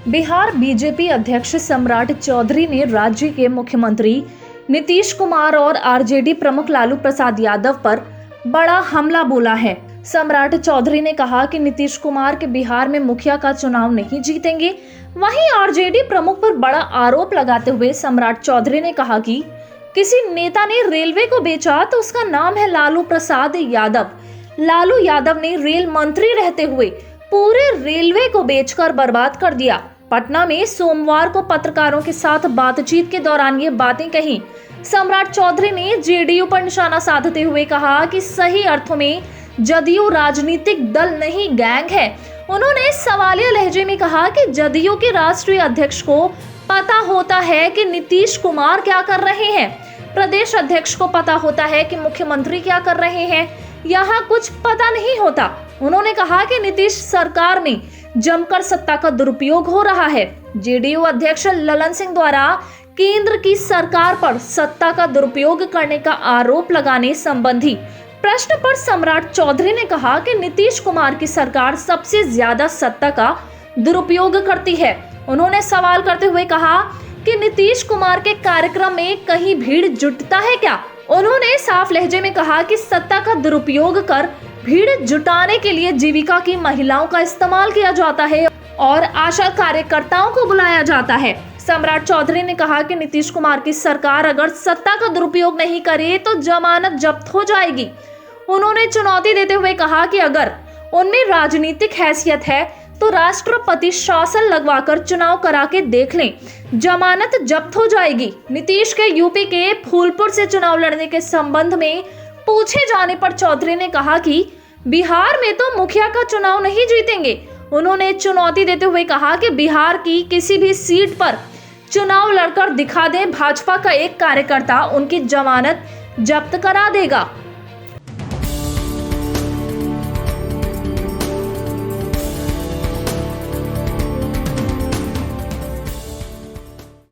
Bihar BJP अध्यक्ष सम्राट चौधरी ने राज्य के मुख्यमंत्री नीतीश कुमार और आरजेडी प्रमुख लालू प्रसाद यादव पर बड़ा हमला बोला है। सम्राट चौधरी ने कहा कि नीतीश कुमार के बिहार में मुखिया का चुनाव नहीं जीतेंगे। वहीं आरजेडी प्रमुख पर बड़ा आरोप लगाते हुए सम्राट चौधरी ने कहा कि किसी नेता ने रेलवे को बेचा तो उसका नाम है लालू प्रसाद यादव। लालू यादव ने रेल मंत्री रहते हुए पूरे रेलवे को बेचकर बर्बाद कर दिया। पटना में सोमवार को पत्रकारों के साथ बातचीत के दौरान ये बातें कही। सम्राट चौधरी ने जेडीयू पर निशाना साधते हुए कहा कि सही अर्थों में जदयू राजनीतिक दल नहीं, गैंग है। उन्होंने सवालिया लहजे में कहा कि जदयू के राष्ट्रीय अध्यक्ष को पता होता है कि नीतीश कुमार क्या कर रहे हैं, प्रदेश अध्यक्ष को पता होता है कि मुख्यमंत्री क्या कर रहे हैं, यहाँ कुछ पता नहीं होता। उन्होंने कहा कि नीतीश सरकार में जमकर सत्ता का दुरुपयोग हो रहा है। जेडीयू अध्यक्ष ललन सिंह द्वारा केंद्र की सरकार पर सत्ता का दुरुपयोग करने का आरोप लगाने संबंधी प्रश्न पर सम्राट चौधरी ने कहा कि नीतीश कुमार की सरकार सबसे ज्यादा सत्ता का दुरुपयोग करती है। उन्होंने सवाल करते हुए कहा कि नीतीश कुमार के कार्यक्रम में कहीं भीड़ जुटता है क्या। उन्होंने साफ लहजे में कहा कि सत्ता का दुरुपयोग कर भीड़ जुटाने के लिए जीविका की महिलाओं का इस्तेमाल किया जाता है और आशा कार्यकर्ताओं को बुलाया जाता है। सम्राट चौधरी ने कहा कि नीतीश कुमार की सरकार अगर सत्ता का दुरुपयोग नहीं करे तो जमानत जब्त हो जाएगी। उन्होंने चुनौती देते हुए कहा कि अगर उनमें राजनीतिक हैसियत है तो राष्ट्रपति शासन लगवाकर चुनाव करा के देख लें, जमानत जब्त हो जाएगी। नीतीश के यूपी के फूलपुर से चुनाव लड़ने के संबंध में पूछे जाने पर चौधरी ने कहा कि बिहार में तो मुखिया का चुनाव नहीं जीतेंगे। उन्होंने चुनौती देते हुए कहा कि बिहार की किसी भी सीट पर चुनाव लड़कर दिखा दें, भाजपा का एक कार्यकर्ता उनकी जमानत जब्त करा देगा।